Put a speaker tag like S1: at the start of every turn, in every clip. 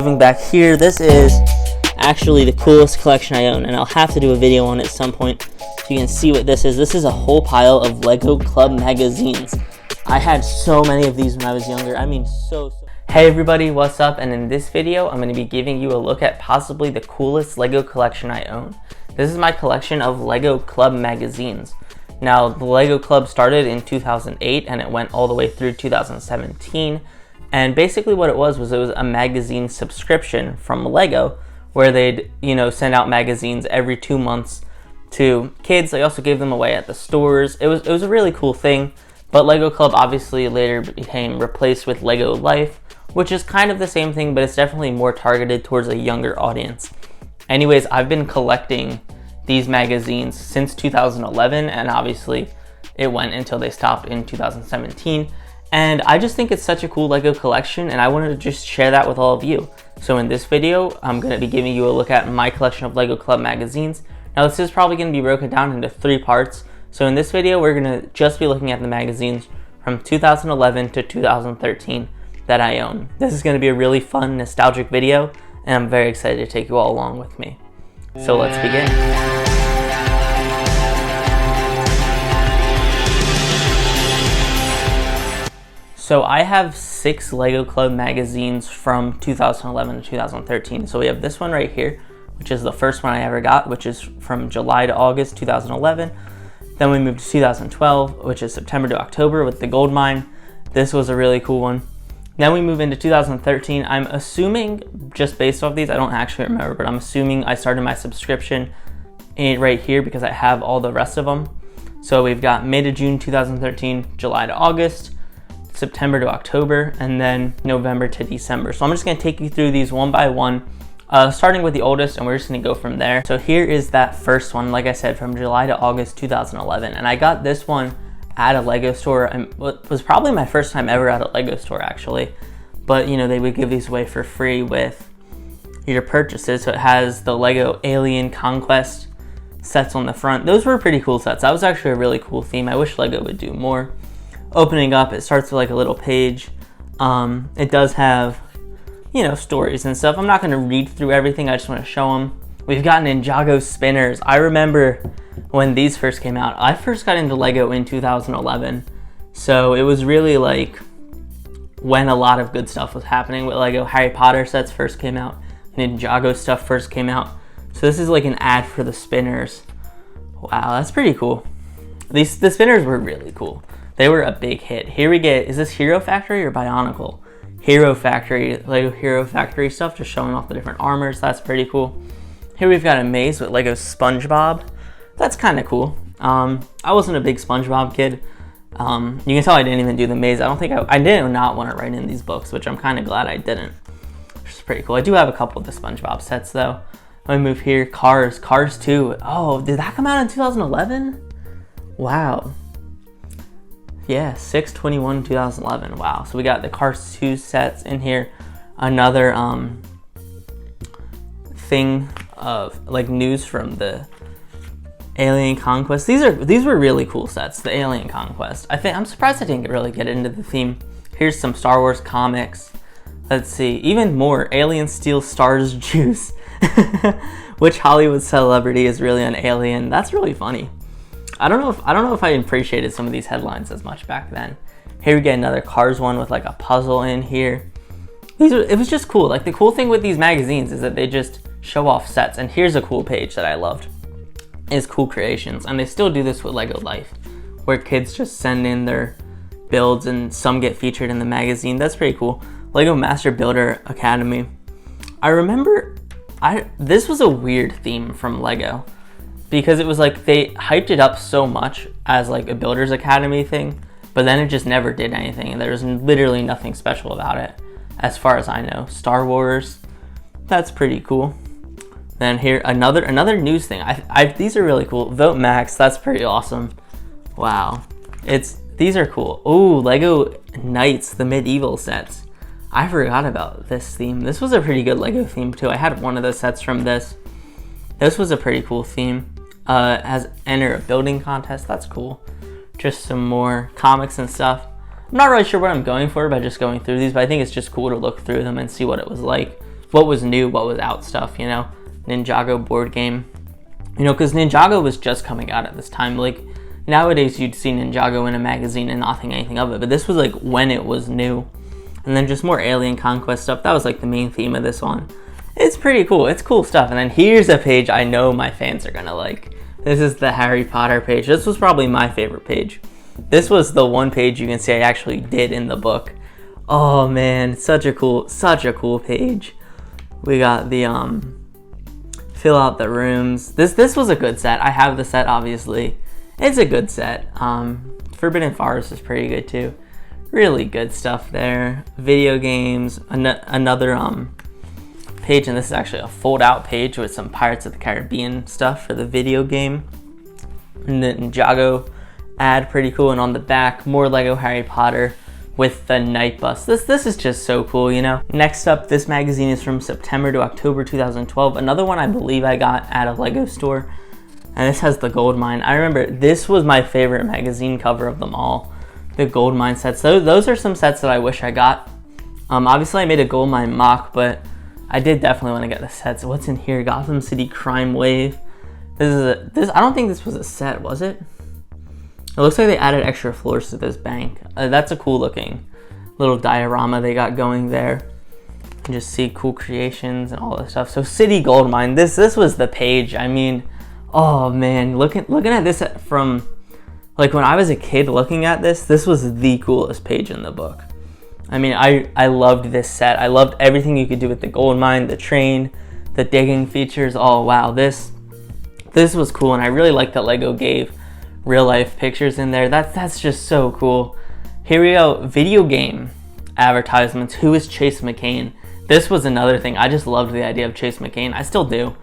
S1: Moving back here, this is actually the coolest collection I own, and I'll have to do a video on it at some point so you can see what this is. This is a whole pile of Lego Club magazines. I had so many of these when I was younger. I mean, so. Hey everybody, what's up? And in this video, I'm going to be giving you a look at possibly the coolest Lego collection I own. This is my collection of Lego Club magazines. Now, the Lego Club started in 2008 and it went all the way through 2017. And basically what it was a magazine subscription from Lego where they'd, send out magazines every 2 months to kids. They also gave them away at the stores. It was a really cool thing, but Lego Club obviously later became replaced with Lego Life, which is kind of the same thing, but it's definitely more targeted towards a younger audience. Anyways, I've been collecting these magazines since 2011, and obviously it went until they stopped in 2017. And I just think it's such a cool Lego collection, and I wanted to just share that with all of you. So in this video, I'm going to be giving you a look at my collection of Lego Club magazines. Now this is probably going to be broken down into 3 parts. So in this video, we're going to just be looking at the magazines from 2011 to 2013 that I own. This is going to be a really fun, nostalgic video, and I'm very excited to take you all along with me. So let's begin. So I have 6 Lego Club magazines from 2011 to 2013. So we have this one right here, which is the first one I ever got, which is from July to August 2011. Then we moved to 2012, which is September to October with the gold mine. This was a really cool one. Then we move into 2013. I'm assuming, just based off these, I don't actually remember, but I'm assuming I started my subscription right here because I have all the rest of them. So we've got May to June 2013, July to August, September to October, and then November to December. So I'm just going to take you through these one by one, starting with the oldest, and we're just going to go from there. So here is that first one, like I said, from July to August 2011, and I got this one at a Lego store, and it was probably my first time ever at a Lego store actually. But they would give these away for free with your purchases. So it has the Lego Alien Conquest sets on the front. Those were pretty cool sets. That was actually a really cool theme. I wish Lego would do more. Opening up, it starts with like a little page. It does have, stories and stuff. I'm not going to read through everything. I just want to show them. We've got Ninjago spinners. I remember when these first came out. I first got into Lego in 2011. So it was really like when a lot of good stuff was happening with Lego. Harry Potter sets first came out. Ninjago stuff first came out. So this is like an ad for the spinners. Wow, that's pretty cool. The spinners were really cool. They were a big hit. Here we get, is this Hero Factory or Bionicle? Hero Factory, Lego Hero Factory stuff, just showing off the different armors. That's pretty cool. Here we've got a maze with Lego SpongeBob. That's kind of cool. I wasn't a big SpongeBob kid. You can tell I didn't even do the maze. I did not want to write in these books, which I'm kind of glad I didn't. Which is pretty cool. I do have a couple of the SpongeBob sets though. Let me move here. Cars 2. Oh, did that come out in 2011? Wow. Yeah, 6/21/2011. Wow. So we got the Cars 2 sets in here. Another thing of like news from the Alien Conquest. These were really cool sets. The Alien Conquest. I'm surprised I didn't really get into the theme. Here's some Star Wars comics. Let's see. Even more. Alien steals Star's juice. Which Hollywood celebrity is really an alien? That's really funny. I don't know if I appreciated some of these headlines as much back then. Here we get another Cars one with like a puzzle in here. It was just cool. Like the cool thing with these magazines is that they just show off sets. And here's a cool page that I loved. Is Cool Creations. And they still do this with Lego Life, where kids just send in their builds and some get featured in the magazine. That's pretty cool. Lego Master Builder Academy. I remember this was a weird theme from Lego. Because it was like they hyped it up so much as like a Builders Academy thing, but then it just never did anything, and there was literally nothing special about it, as far as I know. Star Wars, that's pretty cool. Then here another news thing. These are really cool. Vote Max, that's pretty awesome. Wow, these are cool. Ooh, Lego Knights, the medieval sets. I forgot about this theme. This was a pretty good Lego theme too. I had one of the sets from this. This was a pretty cool theme. Has enter a building contest. That's cool. Just some more comics and stuff. I'm not really sure what I'm going for by just going through these, but I think it's just cool to look through them and see what it was like. what was new, what was out stuff, you know. Ninjago board game, you know, because Ninjago was just coming out at this time. Like nowadays you'd see Ninjago in a magazine and not think anything of it, but this was like when it was new. And then just more alien conquest stuff. That was like the main theme of this one. It's pretty cool. It's cool stuff. And then here's a page I know my fans are gonna like. This is the Harry Potter page. This was probably my favorite page. This was the one page you can see I actually did in the book. Oh man, such a cool page. We got the fill out the rooms. This was a good set. I have the set, obviously. It's a good set. Forbidden Forest is pretty good too. Really good stuff there. Video games. Another page, and this is actually a fold out page with some Pirates of the Caribbean stuff for the video game. And the Ninjago ad, pretty cool. And on the back, more Lego Harry Potter with the night bus. This is just so cool, you know. Next up, this magazine is from September to October 2012. Another one I believe I got at a Lego store. And this has the gold mine. I remember this was my favorite magazine cover of them all. The gold mine sets. Those are some sets that I wish I got. Obviously I made a gold mine mock, but I did definitely want to get the sets. What's in here? Gotham City Crime Wave. I don't think this was a set, was it? It looks like they added extra floors to this bank. That's a cool looking little diorama they got going there. You can just see cool creations and all this stuff. So City Gold Mine, this was the page. I mean, oh man, looking at this from like when I was a kid looking at this was the coolest page in the book. I mean, I loved this set. I loved everything you could do with the gold mine, the train, the digging features. Oh wow, this was cool, and I really like that Lego gave real life pictures in there. That's just so cool. Here we go, video game advertisements. Who is Chase Mccain? This was another thing. I just loved the idea of Chase Mccain. I still do.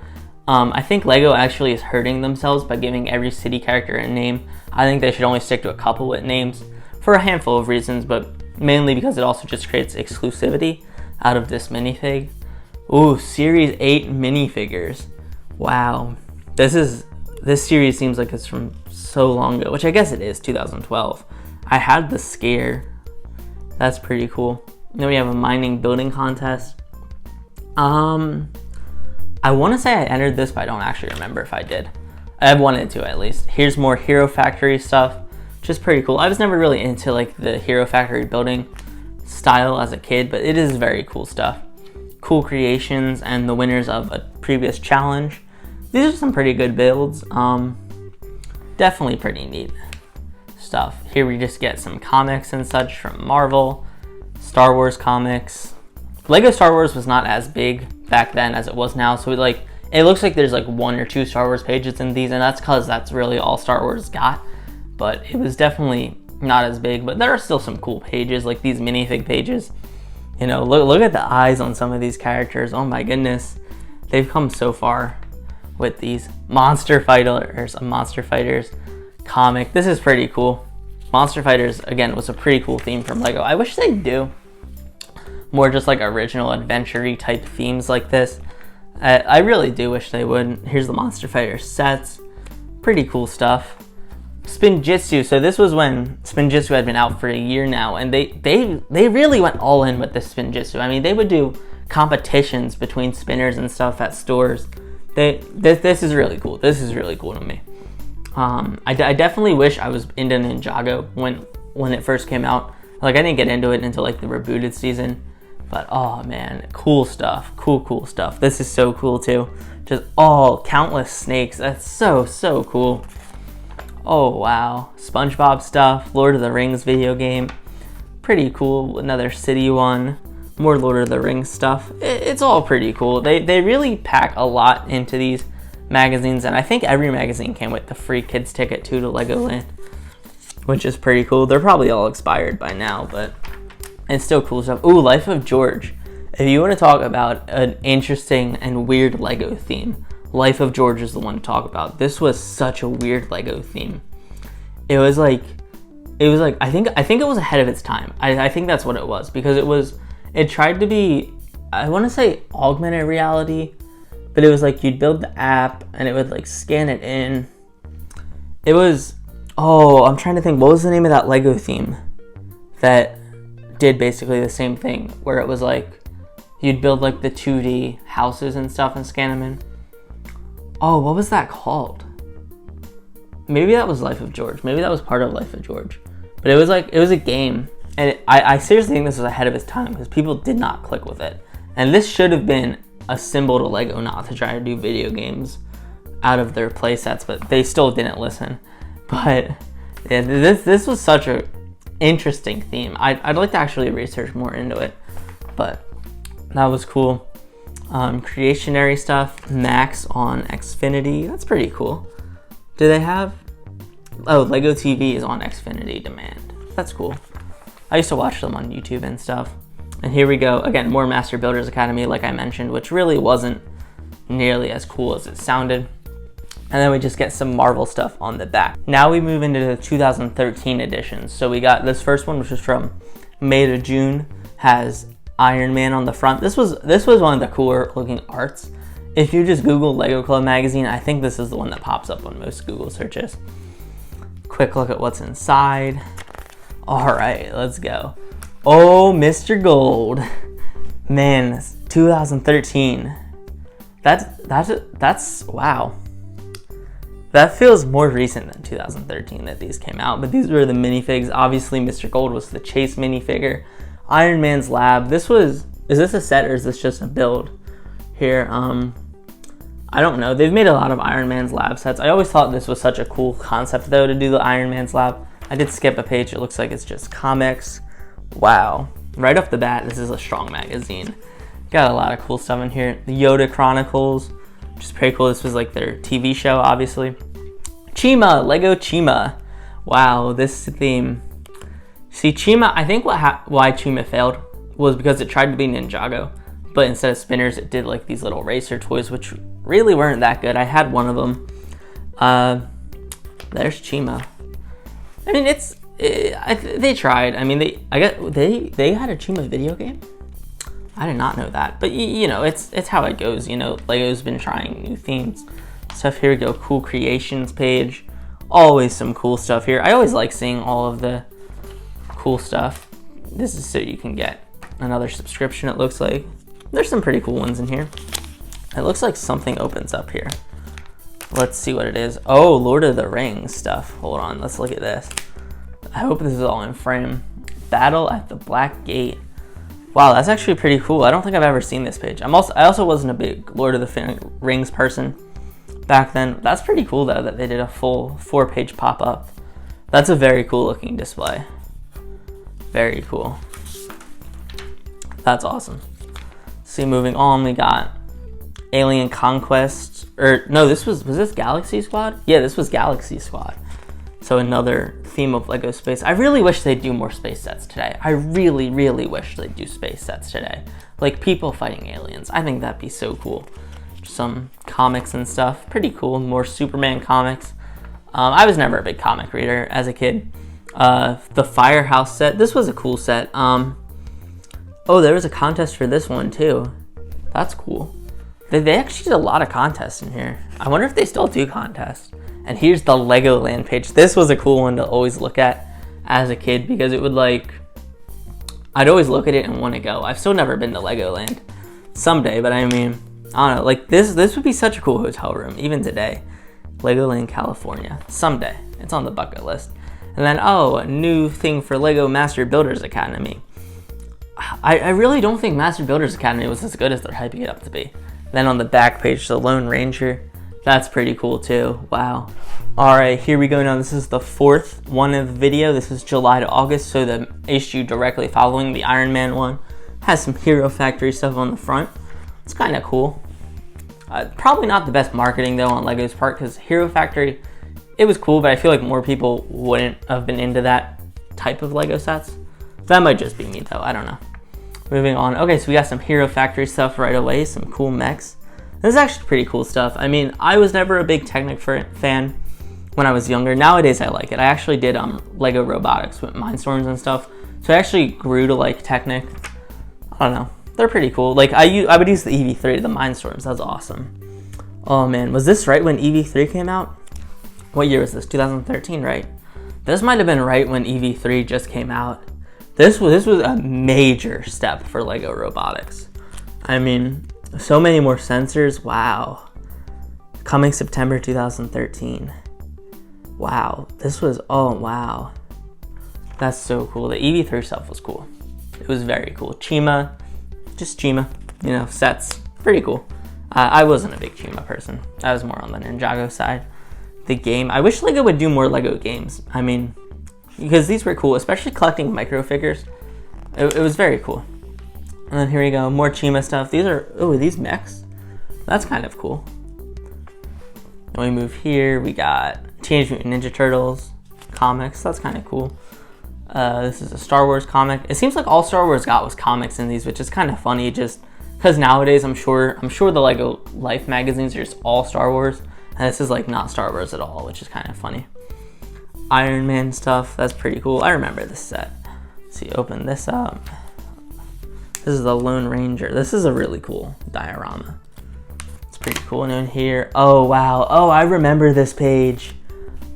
S1: I think Lego actually is hurting themselves by giving every city character a name. I think they should only stick to a couple with names for a handful of reasons, but mainly because it also just creates exclusivity out of this minifig. Ooh, Series 8 minifigures. Wow. This series seems like it's from so long ago, which I guess it is, 2012. I had the Scare. That's pretty cool. Then we have a mining building contest. I want to say I entered this, but I don't actually remember if I did. I wanted to, at least. Here's more Hero Factory stuff, which is pretty cool. I was never really into like the Hero Factory building style as a kid, but it is very cool stuff. Cool creations and the winners of a previous challenge. These are some pretty good builds. Definitely pretty neat stuff. Here we just get some comics and such from Marvel, Star Wars comics. Lego Star Wars was not as big back then as it was now, so it looks like there's like 1 or 2 Star Wars pages in these, and that's because that's really all Star Wars got. But it was definitely not as big, but there are still some cool pages, like these minifig pages. You know, look at the eyes on some of these characters. Oh my goodness, they've come so far with these. Monster Fighters comic. This is pretty cool. Monster Fighters, again, was a pretty cool theme from Lego. I wish they'd do more just like original adventure-y type themes like this. I really do wish they would. Here's the Monster Fighter sets. Pretty cool stuff. Spinjitzu. So this was when Spinjitzu had been out for a year now, and they really went all in with this Spinjitzu. I mean, they would do competitions between spinners and stuff at stores. This is really cool. This is really cool to me. I definitely wish I was into Ninjago when it first came out. Like, I didn't get into it until like the rebooted season. But oh man, cool stuff. Cool stuff. This is so cool too. Just countless snakes. That's so cool. Oh wow. SpongeBob stuff. Lord of the Rings video game. Pretty cool. Another city one. More Lord of the Rings stuff. It's all pretty cool. They really pack a lot into these magazines, and I think every magazine came with the free kids ticket too to Legoland, which is pretty cool. They're probably all expired by now, but it's still cool stuff. Ooh, Life of George. If you want to talk about an interesting and weird Lego theme, Life of George is the one to talk about. This was such a weird Lego theme. It was like I think it was ahead of its time. I think that's what it was, because it tried to be, I want to say augmented reality, but it was like you'd build the app and it would like scan it in. It was, I'm trying to think, what was the name of that Lego theme that did basically the same thing, where it was like You'd build like the 2D houses and stuff and scan them in. Oh, what was that called? Maybe that was Life of George. Maybe that was part of Life of George. But it was a game. And I seriously think this was ahead of its time because people did not click with it. And this should have been a symbol to Lego not to try to do video games out of their play sets, but they still didn't listen. But yeah, this was such a interesting theme. I'd like to actually research more into it, but that was cool. Creationary stuff, Max on Xfinity. That's pretty cool. Do they have? Oh, Lego TV is on Xfinity Demand. That's cool. I used to watch them on YouTube and stuff. And here we go. Again, more Master Builders Academy, like I mentioned, which really wasn't nearly as cool as it sounded. And then we just get some Marvel stuff on the back. Now we move into the 2013 editions. So we got this first one, which is from May to June, has Iron Man on the front. This was one of the cooler looking arts. If you just Google Lego Club magazine, I think this is the one that pops up on most Google searches. Quick look at what's inside. All right, let's go. Oh, Mr. Gold. Man, 2013. That's wow. That feels more recent than 2013 that these came out, but these were the minifigs. Obviously, Mr. Gold was the Chase minifigure. Iron Man's Lab. Is this a set or is this just a build here? I don't know. They've made a lot of Iron Man's Lab sets. I always thought this was such a cool concept though to do the Iron Man's Lab. I did skip a page. It looks like it's just comics. Wow. Right off the bat, this is a strong magazine. Got a lot of cool stuff in here. The Yoda Chronicles, which is pretty cool. This was like their TV show, obviously. Chima, Lego Chima. Wow, this theme. See, Chima, I think why Chima failed was because it tried to be Ninjago, but instead of spinners, it did like these little racer toys, which really weren't that good. I had one of them. There's Chima. I mean, they tried. I mean, they had a Chima video game. I did not know that, but you know, it's how it goes. You know, Lego's been trying new themes. Stuff here we go. Cool creations page. Always some cool stuff here. I always like seeing all of the cool stuff. This is so you can get another subscription. It looks like there's some pretty cool ones in here. It looks like something opens up here. Let's see what it is. Oh, Lord of the Rings stuff. Hold on, let's look at this. I hope this is all in frame. Battle at the Black Gate. Wow, that's actually pretty cool. I don't think I've ever seen this page. I also wasn't a big Lord of the Rings person back then. That's pretty cool though that they did a full 4-page pop-up. That's a very cool looking display. Very cool. That's awesome. See, moving on, we got Alien Conquest. Or no, was this Galaxy Squad? Yeah, this was Galaxy Squad. So another theme of Lego space. I really wish they'd do more space sets today. I really, really wish they'd do space sets today. Like people fighting aliens. I think that'd be so cool. Some comics and stuff. Pretty cool. More Superman comics. I was never a big comic reader as a kid. The Firehouse set. This was a cool set. Oh, there was a contest for this one too. That's cool. They actually did a lot of contests in here. I wonder if they still do contests. And here's the Legoland page. This was a cool one to always look at as a kid because it would like, I'd always look at it and want to go. I've still never been to Legoland. Someday, but I mean, I don't know. Like this would be such a cool hotel room, even today. Legoland, California. Someday. It's on the bucket list. And then, oh, a new thing for Lego Master Builders Academy. I really don't think Master Builders Academy was as good as they're hyping it up to be. Then on the back page, the Lone Ranger. That's pretty cool too. Wow. All right, here we go now. This is the 4th one of the video. This is July to August, so the issue directly following the Iron Man one has some Hero Factory stuff on the front. It's kind of cool. Probably not the best marketing though on Lego's part because Hero Factory, it was cool, but I feel like more people wouldn't have been into that type of Lego sets. That might just be me though, I don't know. Moving on. Okay, so we got some Hero Factory stuff right away, some cool mechs. This is actually pretty cool stuff. I mean, I was never a big Technic fan when I was younger. Nowadays, I like it. I actually did Lego Robotics with Mindstorms and stuff. So I actually grew to like Technic. I don't know. They're pretty cool. Like I would use the EV3, the Mindstorms. That's awesome. Oh man, was this right when EV3 came out? What year was this? 2013, right? This might have been right when EV3 just came out. This was a major step for Lego Robotics. I mean, so many more sensors. Wow. Coming September 2013. Wow. This was, oh, wow. That's so cool. The EV3 stuff was cool. It was very cool. Chima, just Chima, you know, sets. Pretty cool. I wasn't a big Chima person. I was more on the Ninjago side. The game, I wish Lego would do more Lego games. I mean, because these were cool, especially collecting micro figures. It was very cool. And then here we go, more Chima stuff. These are, oh, these mechs? That's kind of cool. And we move here, we got Teenage Mutant Ninja Turtles comics. That's kind of cool. This is a Star Wars comic. It seems like all Star Wars got was comics in these, which is kind of funny, just because nowadays I'm sure the Lego Life magazines are just all Star Wars, and this is like not Star Wars at all, which is kind of funny. Iron Man stuff, that's pretty cool. I remember this set. Let's see, open this up. This is the Lone Ranger. This is a really cool diorama. It's pretty cool. And in here, oh wow, oh I remember this page.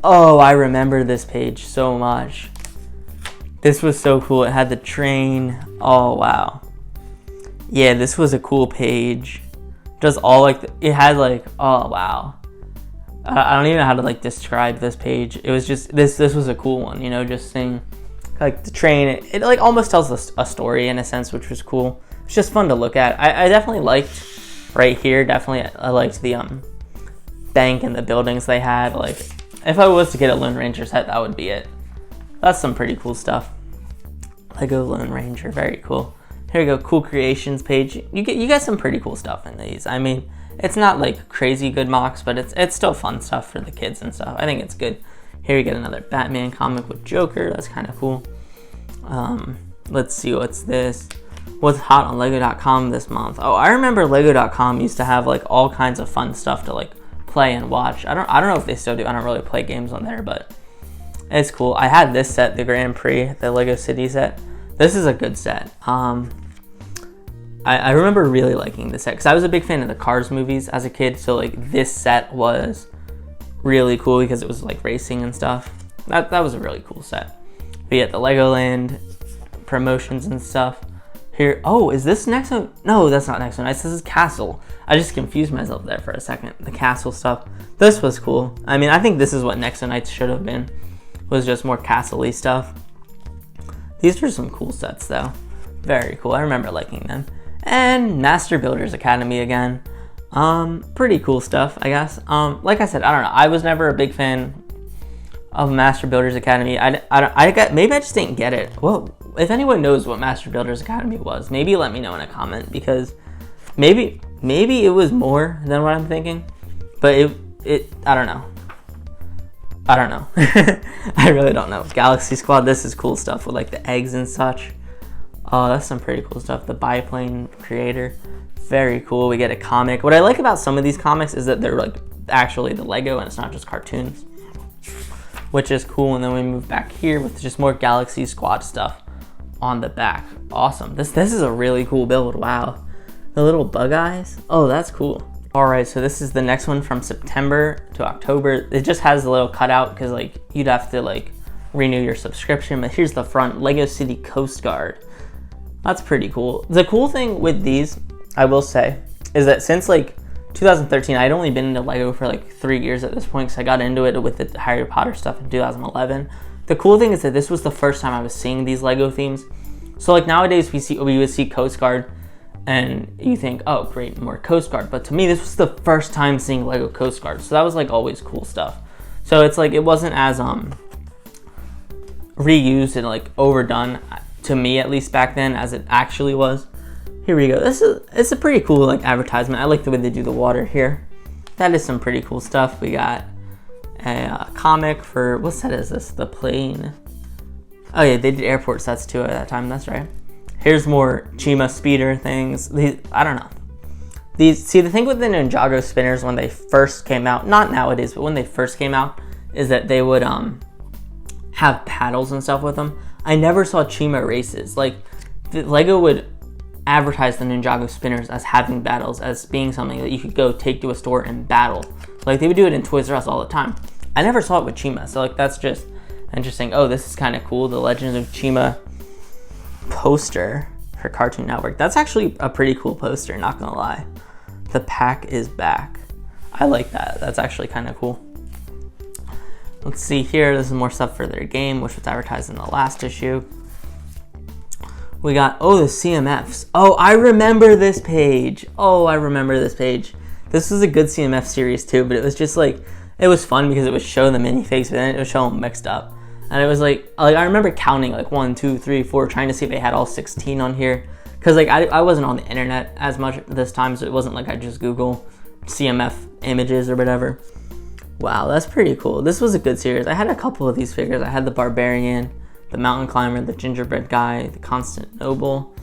S1: Oh, I remember this page so much. This was so cool. It had the train. Oh wow. Yeah, this was a cool page. Just all like, it had like, oh wow. I don't even know how to like describe this page. It was just, this was a cool one, you know, just seeing like the train. It like almost tells a story in a sense, which was cool. It's just fun to look at. I definitely liked right here. Definitely I liked the bank and the buildings they had. Like if I was to get a Lone Ranger set, that would be it. That's some pretty cool stuff. Lego Lone Ranger, very cool. Here we go, cool creations page. You get some pretty cool stuff in these. I mean, it's not like crazy good mocks, but it's still fun stuff for the kids and stuff. I think it's good. Here we get another Batman comic with Joker. That's kind of cool. Let's see, what's this? What's hot on Lego.com this month? Oh, I remember Lego.com used to have like all kinds of fun stuff to like play and watch. I don't know if they still do. I don't really play games on there, but it's cool. I had this set, the Grand Prix, the Lego City set. This is a good set. I remember really liking this set because I was a big fan of the Cars movies as a kid. So like this set was really cool because it was like racing and stuff. That was a really cool set. We get the Legoland promotions and stuff. Here, oh, is this next one? No, that's not next one. This is Castle. I just confused myself there for a second. The Castle stuff. This was cool. I mean, I think this is what Next Nights should have been. Was just more castle-y stuff. These are some cool sets though. Very cool. I remember liking them. And Master Builders Academy again. Pretty cool stuff, I guess. Like I said, I don't know. I was never a big fan of Master Builders Academy. Maybe I just didn't get it. Well, if anyone knows what Master Builders Academy was, maybe let me know in a comment because maybe it was more than what I'm thinking. But I don't know. I don't know. I really don't know. Galaxy Squad, this is cool stuff with like the eggs and such. Oh, that's some pretty cool stuff. The biplane creator, very cool. We get a comic. What I like about some of these comics is that they're like actually the Lego and it's not just cartoons, which is cool. And then we move back here with just more Galaxy Squad stuff on the back. Awesome. This is a really cool build. Wow. The little bug eyes. Oh, that's cool. All right, so this is the next one from September to October. It just has a little cutout because like you'd have to like renew your subscription. But here's the front, Lego City Coast Guard. That's pretty cool. The cool thing with these, I will say, is that since like 2013, I'd only been into Lego for like 3 years at this point because I got into it with the Harry Potter stuff in 2011. The cool thing is that this was the first time I was seeing these Lego themes. So like nowadays we would see Coast Guard and you think, oh great, more Coast Guard. But to me, this was the first time seeing Lego Coast Guard. So that was like always cool stuff. So it's like, it wasn't as reused and like overdone, to me at least back then, as it actually was. Here we go. It's a pretty cool like advertisement. I like the way they do the water here. That is some pretty cool stuff. We got a comic for, what set is this? The plane. Oh yeah, they did airport sets too at that time, that's right. Here's more Chima Speeder things. I don't know. See, the thing with the Ninjago spinners when they first came out, not nowadays, but when they first came out, is that they would have paddles and stuff with them. I never saw Chima races. Like, Lego would advertise the Ninjago spinners as having battles, as being something that you could go take to a store and battle. Like, they would do it in Toys R Us all the time. I never saw it with Chima, so like that's just interesting. Oh, this is kind of cool. The Legend of Chima poster for Cartoon Network. That's actually a pretty cool poster, not gonna lie. The pack is back. I like that. That's actually kind of cool. Let's see here. This is more stuff for their game, which was advertised in the last issue. We got, oh, the CMFs. Oh, I remember this page. Oh, I remember this page. This was a good CMF series too, but it was just like, it was fun because it would show the minifigs, but then it would show them mixed up. And it was like I remember counting like 1, 2, 3, 4, trying to see if they had all 16 on here. Cause like I wasn't on the internet as much this time, so it wasn't like I just Google CMF images or whatever. Wow, that's pretty cool. This was a good series. I had a couple of these figures. I had the Barbarian, the Mountain Climber, the Gingerbread Guy, the Constable.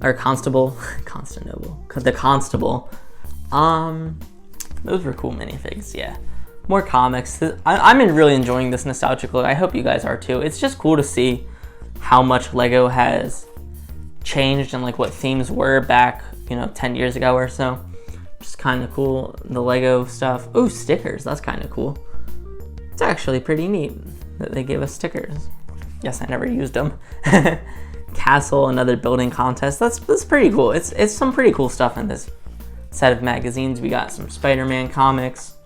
S1: The Constable. Those were cool minifigs, yeah. More comics. I'm really enjoying this nostalgic look. I hope you guys are too. It's just cool to see how much Lego has changed and like what themes were back, 10 years ago or so. Just kind of cool. The Lego stuff. Oh, stickers. That's kind of cool. It's actually pretty neat that they gave us stickers. Yes, I never used them. Castle, another building contest. That's pretty cool. It's some pretty cool stuff in this set of magazines. We got some Spider-Man comics.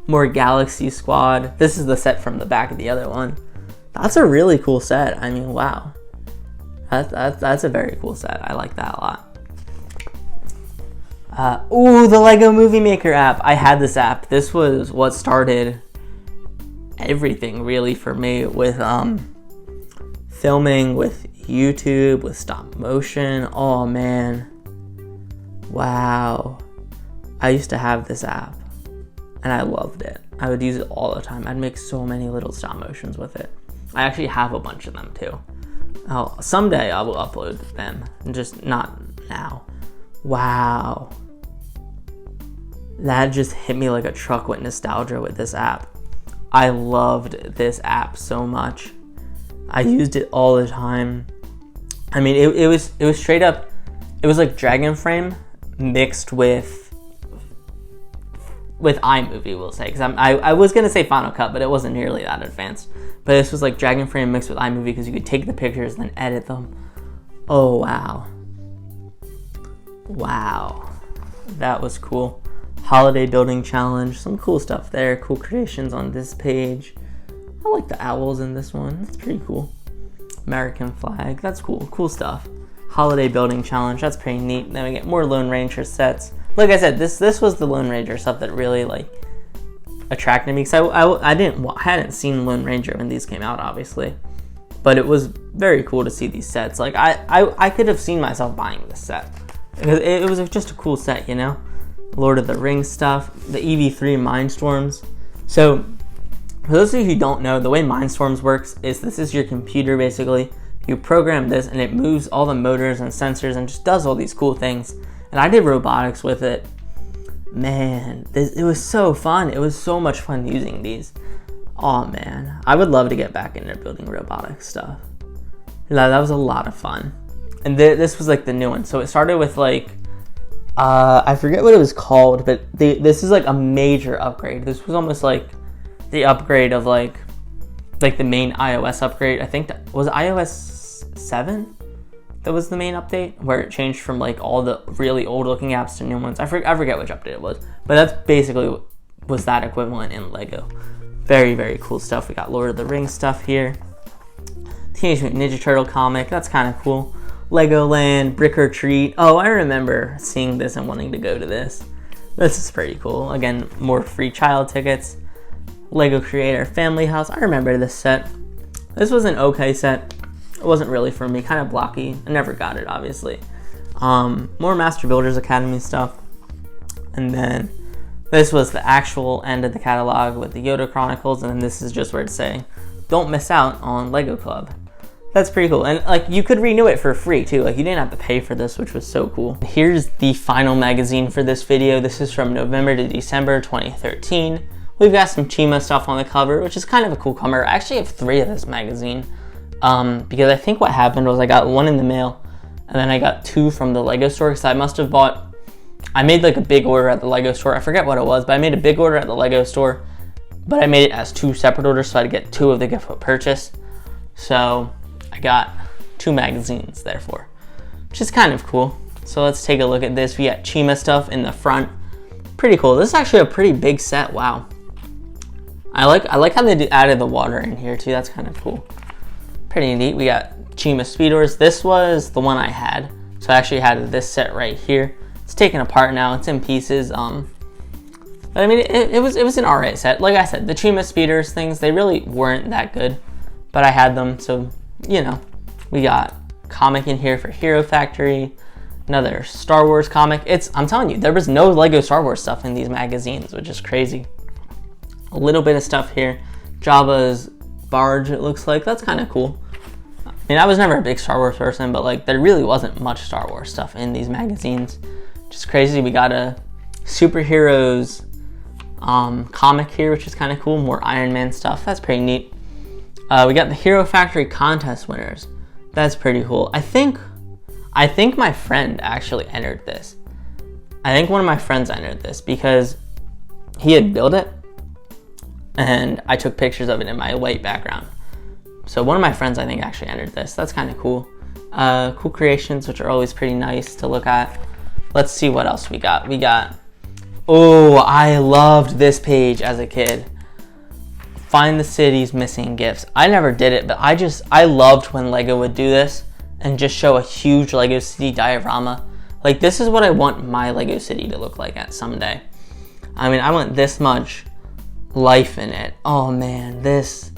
S1: More Galaxy Squad. This is the set from the back of the other one. That's a really cool set. I mean, wow. That's a very cool set. I like that a lot. Ooh, the Lego Movie Maker app. I had this app. This was what started everything really for me with filming, with YouTube, with stop motion. Oh man. Wow. I used to have this app and I loved it. I would use it all the time. I'd make so many little stop motions with it. I actually have a bunch of them too. Someday I will upload them, just not now. Wow. That just hit me like a truck with nostalgia with this app. I loved this app so much. I used it all the time. I mean, it was straight up, it was like Dragon Frame mixed with iMovie, we'll say. Because I was going to say Final Cut, but it wasn't nearly that advanced. But this was like Dragon Frame mixed with iMovie because you could take the pictures and then edit them. Oh, wow. Wow. That was cool. Holiday Building Challenge. Some cool stuff there. Cool creations on this page. I like the owls in this one. That's pretty cool. American flag. That's cool. Cool stuff. Holiday Building Challenge. That's pretty neat. Then we get more Lone Ranger sets. Like I said, this was the Lone Ranger stuff that really like attracted me, because I hadn't seen Lone Ranger when these came out, obviously, but it was very cool to see these sets. Like I could have seen myself buying this set. It was just a cool set, Lord of the Rings stuff, the EV3 Mindstorms. So for those of you who don't know, the way Mindstorms works is this is your computer basically. You program this and it moves all the motors and sensors and just does all these cool things. And I did robotics with it. Man, it was so fun. It was so much fun using these. Oh man, I would love to get back into building robotic stuff. That was a lot of fun. And this was like the new one. So it started with like, I forget what it was called, but this is like a major upgrade. This was almost like the upgrade of like the main iOS upgrade. I think that was iOS 7. That was the main update where it changed from like all the really old looking apps to new ones. I forget which update it was, but that's basically was that equivalent in Lego. Very, very cool stuff. We got Lord of the Rings stuff here. Teenage Mutant Ninja Turtle comic. That's kind of cool. Legoland, Brick or Treat. Oh, I remember seeing this and wanting to go to this. This is pretty cool. Again, more free child tickets. Lego Creator Family House. I remember this set. This was an okay set. It wasn't really for me, kind of blocky. I never got it, obviously. More Master Builders Academy stuff. And then this was the actual end of the catalog with the Yoda Chronicles, and then this is just where it's saying, don't miss out on Lego Club. That's pretty cool. And like you could renew it for free too. Like you didn't have to pay for this, which was so cool. Here's the final magazine for this video. This is from November to December 2013. We've got some Chima stuff on the cover, which is kind of a cool cover. I actually have 3 of this magazine. Because I think what happened was I got 1 in the mail and then I got 2 from the Lego store, because I made like a big order at the Lego store. I forget what it was, but I made a big order at the Lego store, but I made it as 2 separate orders so I'd get 2 of the gift with purchase. So I got 2 magazines therefore. which is kind of cool. So let's take a look at this. We got Chima stuff in the front. Pretty cool. This is actually a pretty big set. Wow. I like how they added the water in here too. That's kind of cool. Pretty neat. We got Chima Speedorz. This was the one I had. So I actually had this set right here. It's taken apart now. It's in pieces. But I mean, it was an alright set. Like I said, the Chima Speedorz things, they really weren't that good. But I had them, so, you know. We got comic in here for Hero Factory. Another Star Wars comic. I'm telling you, there was no Lego Star Wars stuff in these magazines, which is crazy. A little bit of stuff here. Jabba's barge, it looks like. That's kind of cool. I mean, I was never a big Star Wars person, but like there really wasn't much Star Wars stuff in these magazines. Just crazy. We got a superheroes comic here, which is kind of cool. More Iron Man stuff. That's pretty neat. We got the Hero Factory contest winners. That's pretty cool. I think my friend actually entered this. I think one of my friends entered this because he had built it and I took pictures of it in my white background. So one of my friends, I think, actually entered this. That's kind of cool. Cool creations, which are always pretty nice to look at. Let's see what else we got. Oh, I loved this page as a kid. Find the city's missing gifts. I never did it, but I loved when Lego would do this and just show a huge Lego City diorama. Like, this is what I want my Lego City to look like at someday. I mean, I want this much life in it. Oh man, this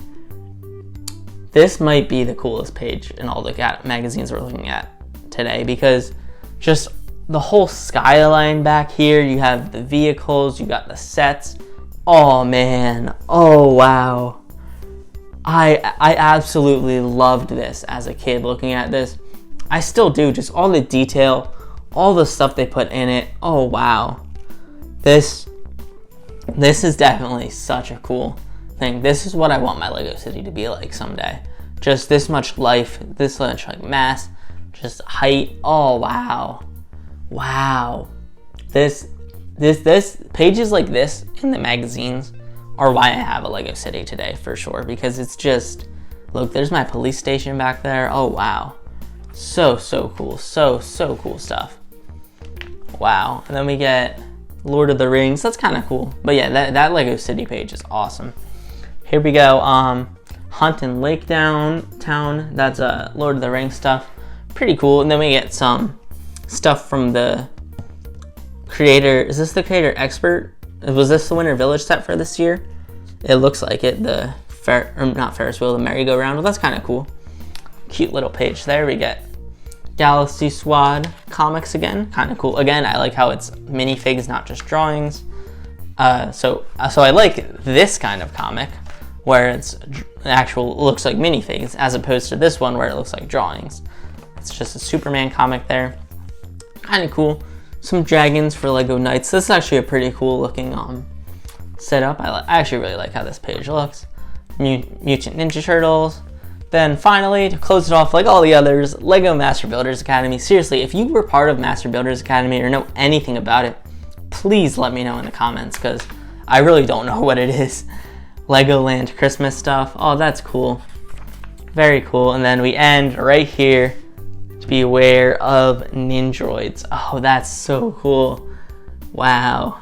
S1: might be the coolest page in all the magazines we're looking at today, because just the whole skyline back here, you have the vehicles, you got the sets. Oh man, oh wow. I absolutely loved this as a kid looking at this. I still do, just all the detail, all the stuff they put in it. Oh wow. This is definitely such a cool thing. This is what I want my Lego City to be like someday. Just this much life, this much like mass, just height. Oh wow. Wow. This pages like this in the magazines are why I have a Lego City today for sure, because it's just, look, there's my police station back there. Oh wow. So cool. So cool stuff. Wow. And then we get Lord of the Rings. That's kind of cool. But yeah, that Lego City page is awesome. Here we go. Hunt and Lake Downtown. That's Lord of the Rings stuff. Pretty cool. And then we get some stuff from the creator. Is this the creator expert? Was this the Winter Village set for this year? It looks like it. The not Ferris wheel, the merry-go-round. Well, that's kind of cool. Cute little page there. We get Galaxy Squad comics again. Kind of cool. Again, I like how it's minifigs, not just drawings. So I like this kind of comic where it's looks like minifigs, as opposed to this one where it looks like drawings. It's just a Superman comic there. Kind of cool. Some dragons for Lego Knights. This is actually a pretty cool looking setup. I actually really like how this page looks. Mutant Ninja Turtles. Then finally, to close it off like all the others, Lego Master Builders Academy. Seriously, if you were part of Master Builders Academy or know anything about it, please let me know in the comments, because I really don't know what it is. Legoland Christmas stuff. Oh, that's cool. Very cool. And then we end right here. Beware of Ninjroids. Oh, that's so cool. Wow.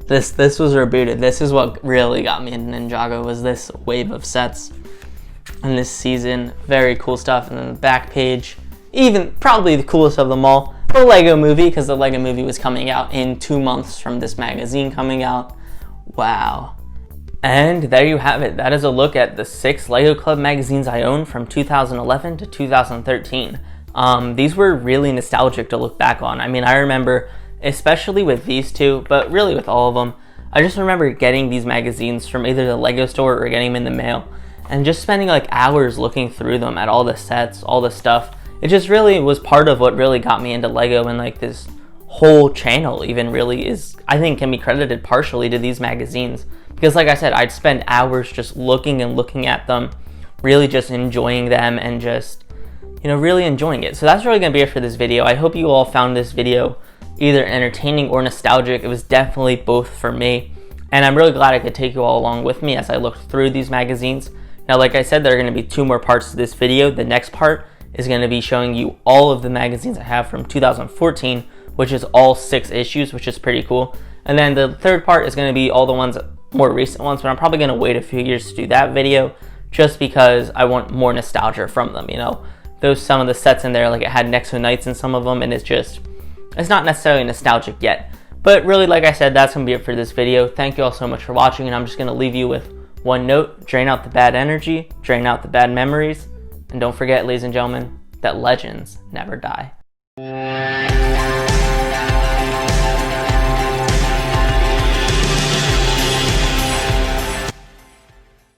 S1: This was rebooted. This is what really got me into Ninjago, was this wave of sets in this season. Very cool stuff. And then the back page, even probably the coolest of them all, the Lego Movie, because the Lego Movie was coming out in 2 months from this magazine coming out. Wow. And there you have it. That is a look at the 6 Lego Club magazines I own from 2011 to 2013. These were really nostalgic to look back on. I mean, I remember, especially with these two, but really with all of them, I just remember getting these magazines from either the Lego store or getting them in the mail, and just spending like hours looking through them at all the sets, all the stuff. It just really was part of what really got me into Lego, and like this whole channel even really is, I think, can be credited partially to these magazines. Because like I said, I'd spend hours just looking and looking at them, really just enjoying them and just, you know, really enjoying it. So that's really going to be it for this video. I hope you all found this video either entertaining or nostalgic. It was definitely both for me. And I'm really glad I could take you all along with me as I looked through these magazines. Now, like I said, there are going to be 2 more parts to this video. The next part is going to be showing you all of the magazines I have from 2014, which is all 6 issues, which is pretty cool. And then the third part is going to be all the ones, more recent ones, but I'm probably going to wait a few years to do that video just because I want more nostalgia from them, you know. Some of the sets in there, like it had Nexo Knights in some of them, and it's not necessarily nostalgic yet. But really, like I said, that's going to be it for this video. Thank you all so much for watching, and I'm just going to leave you with one note: drain out the bad energy, drain out the bad memories, and don't forget, ladies and gentlemen, that legends never die.